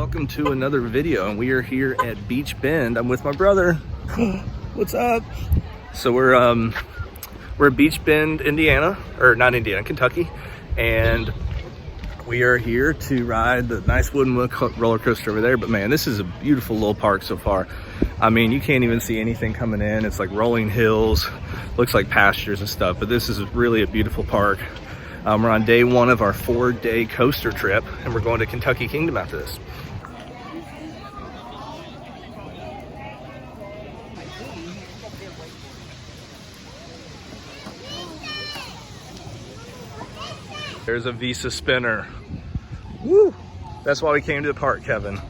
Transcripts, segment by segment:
welcome to another video, and we are here at Beech Bend. I'm with my brother. What's up? So we're at Beech Bend, Indiana, or not Indiana, Kentucky, and we are here to ride the nice wooden roller coaster over there. But man, this is a beautiful little park so far. I mean, you can't even see anything coming in. It's like rolling hills, looks like pastures and stuff, but this is really a beautiful park. We're on day one of our 4-day coaster trip, and we're going to Kentucky Kingdom after this. There's a Visa spinner. Woo! That's why we came to the park, Kevin.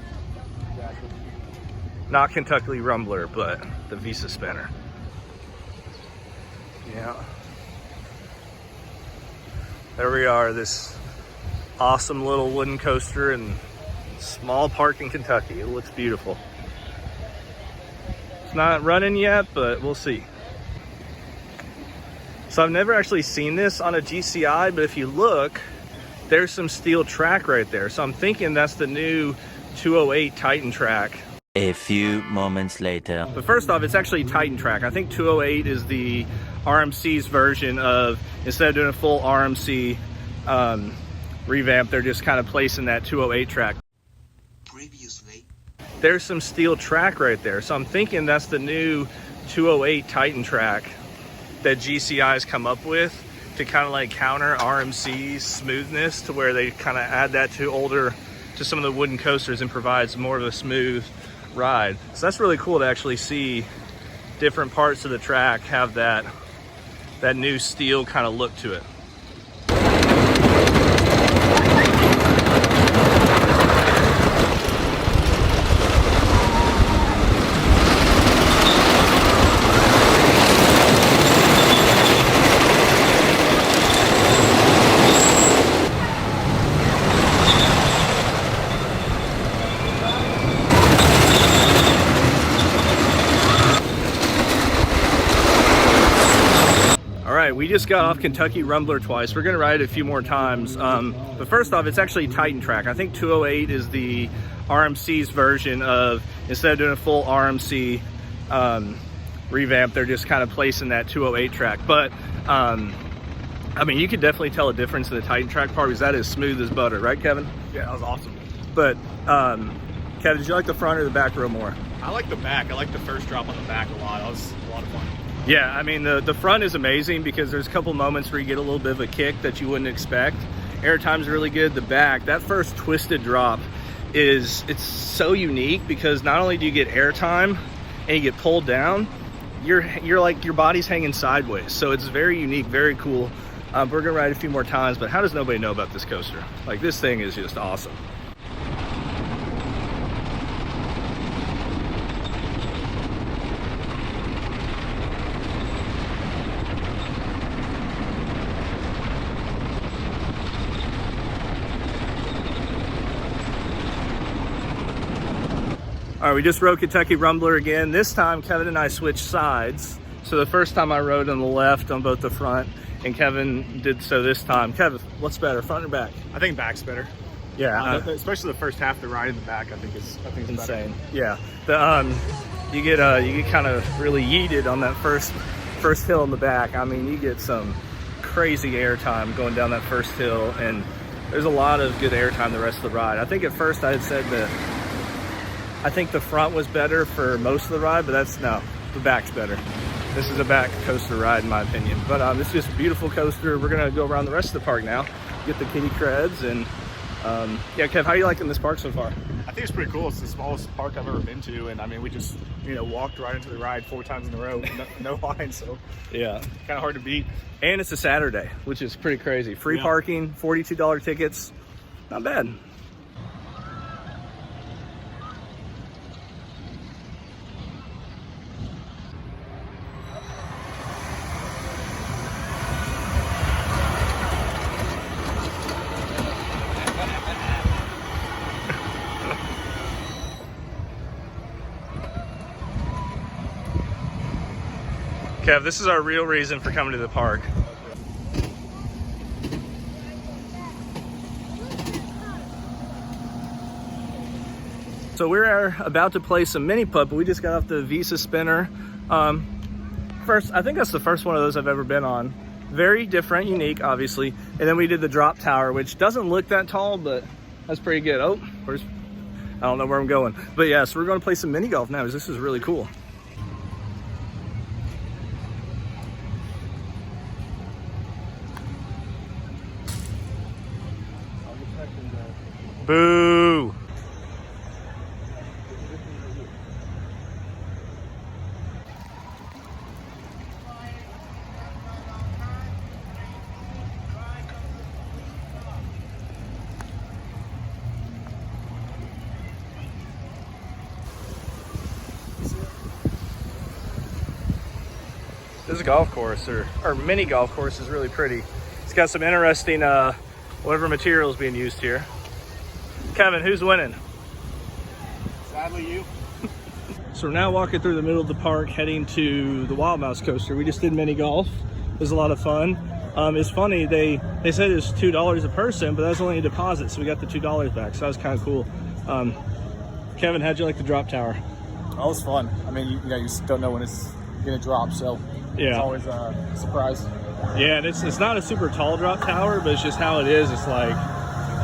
Not Kentucky Rumbler, but the Visa spinner. Yeah. There we are, this awesome little wooden coaster in a small park in Kentucky. It looks beautiful. It's not running yet, but we'll see. So I've never actually seen this on a GCI, but if you look, there's some steel track right there. So I'm thinking that's the new 208 Titan track. A few moments later. But first off, it's actually Titan track. I think 208 is the RMC's version of, instead of doing a full RMC revamp, they're just kind of placing that 208 track. Previously, there's some steel track right there. So I'm thinking that's the new 208 Titan track that GCI's come up with to kind of like counter RMC's smoothness, to where they kind of add that to some of the wooden coasters and provides more of a smooth ride. So that's really cool to actually see different parts of the track have that new steel kind of look to it. We just got off Kentucky Rumbler twice. We're gonna ride it a few more times. But first off, it's actually Titan track. I think 208 is the RMC's version of, instead of doing a full RMC revamp, they're just kind of placing that 208 track. But I mean, you could definitely tell a difference in the Titan track part, because that is smooth as butter, right, Kevin? Yeah, that was awesome. But Kevin, did you like the front or the back row more? I like the back. I like the first drop on the back a lot. That was a lot of fun. Yeah, I mean, the front is amazing because there's a couple moments where you get a little bit of a kick that you wouldn't expect. Airtime's really good. The back, that first twisted drop it's so unique, because not only do you get airtime and you get pulled down, you're like, your body's hanging sideways. So it's very unique, very cool. We're gonna ride a few more times, but how does nobody know about this coaster? Like, this thing is just awesome. All right, we just rode Kentucky Rumbler again. This time, Kevin and I switched sides. So the first time I rode on the left on both the front, and Kevin did so this time. Kevin, what's better, front or back? I think back's better. Yeah, especially the first half of the ride in the back. I think is insane. Better. Yeah, you get kind of really yeeted on that first hill in the back. I mean, you get some crazy airtime going down that first hill, and there's a lot of good airtime the rest of the ride. I think at first I had said that I think the front was better for most of the ride, but the back's better. This is a back coaster ride in my opinion. But it's just a beautiful coaster. We're gonna go around the rest of the park now, get the kitty creds, and yeah, Kev, how are you liking this park so far? I think it's pretty cool. It's the smallest park I've ever been to, and I mean, we just walked right into the ride 4 times in a row, no line, so yeah, kind of hard to beat. And it's a Saturday, which is pretty crazy. Free parking, $42 tickets, not bad. Kev, this is our real reason for coming to the park. So we're about to play some mini putt, but we just got off the Visa spinner. I think that's the first one of those I've ever been on. Very different, unique, obviously. And then we did the drop tower, which doesn't look that tall, but that's pretty good. Oh, I don't know where I'm going. But yeah, so we're going to play some mini golf now, because this is really cool. Boo! This golf course, or mini golf course, is really pretty. It's got some interesting, whatever material is being used here. Kevin, who's winning? Sadly, you. So we're now walking through the middle of the park, heading to the Wild Mouse coaster. We just did mini golf. It was a lot of fun. It's funny, they said it was $2 a person, but that was only a deposit, so we got the $2 back. So that was kind of cool. Kevin, how'd you like the drop tower? That was fun. I mean, you just don't know when it's gonna drop, so yeah, it's always a surprise. Yeah, and it's not a super tall drop tower, but it's just how it is. It's like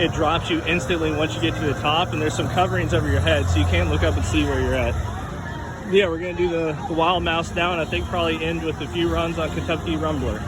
it drops you instantly once you get to the top, and there's some coverings over your head, so you can't look up and see where you're at. Yeah, we're gonna do the Wild Mouse now, and I think probably end with a few runs on Kentucky Rumbler.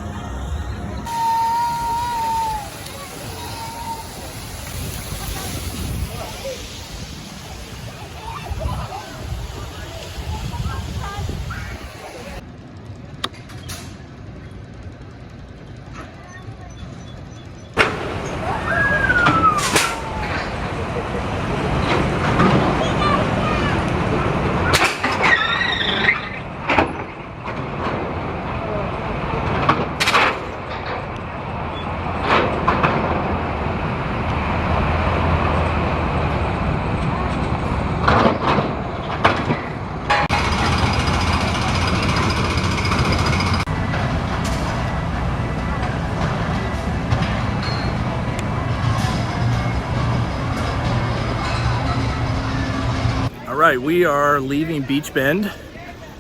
All right, we are leaving Beech Bend.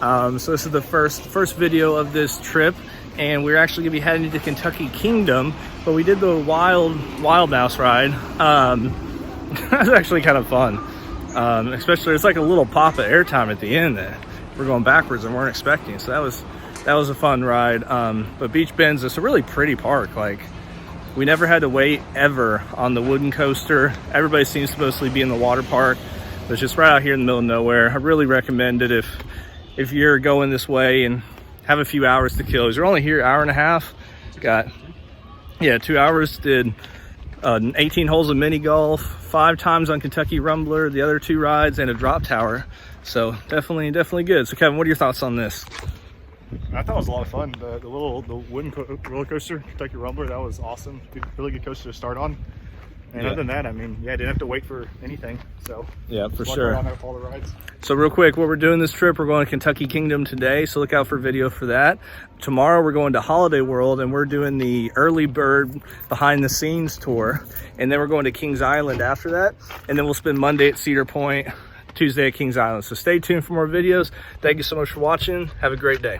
So this is the first video of this trip, and we're actually gonna be heading to Kentucky Kingdom, but we did the Wild Mouse ride. That was actually kind of fun. Especially, it's like a little pop of airtime at the end that we're going backwards and weren't expecting. So that was a fun ride. But Beech Bend's just a really pretty park. Like, we never had to wait ever on the wooden coaster. Everybody seems to mostly be in the water park. But it's just right out here in the middle of nowhere. I really recommend it if you're going this way and have a few hours to kill. You're only here an hour and a half. Got, yeah, 2 hours. Did 18 holes of mini golf, 5 times on Kentucky Rumbler, the other 2 rides, and a drop tower. So definitely good. So Kevin, what are your thoughts on this? I thought it was a lot of fun. The wooden roller coaster, Kentucky Rumbler, that was awesome. Really good coaster to start on. And other than that, I mean, yeah, I didn't have to wait for anything. So yeah, for sure. On all the rides. So real quick, what we're doing this trip, we're going to Kentucky Kingdom today. So look out for video for that. Tomorrow we're going to Holiday World, and we're doing the early bird behind the scenes tour. And then we're going to Kings Island after that. And then we'll spend Monday at Cedar Point, Tuesday at Kings Island. So stay tuned for more videos. Thank you so much for watching. Have a great day.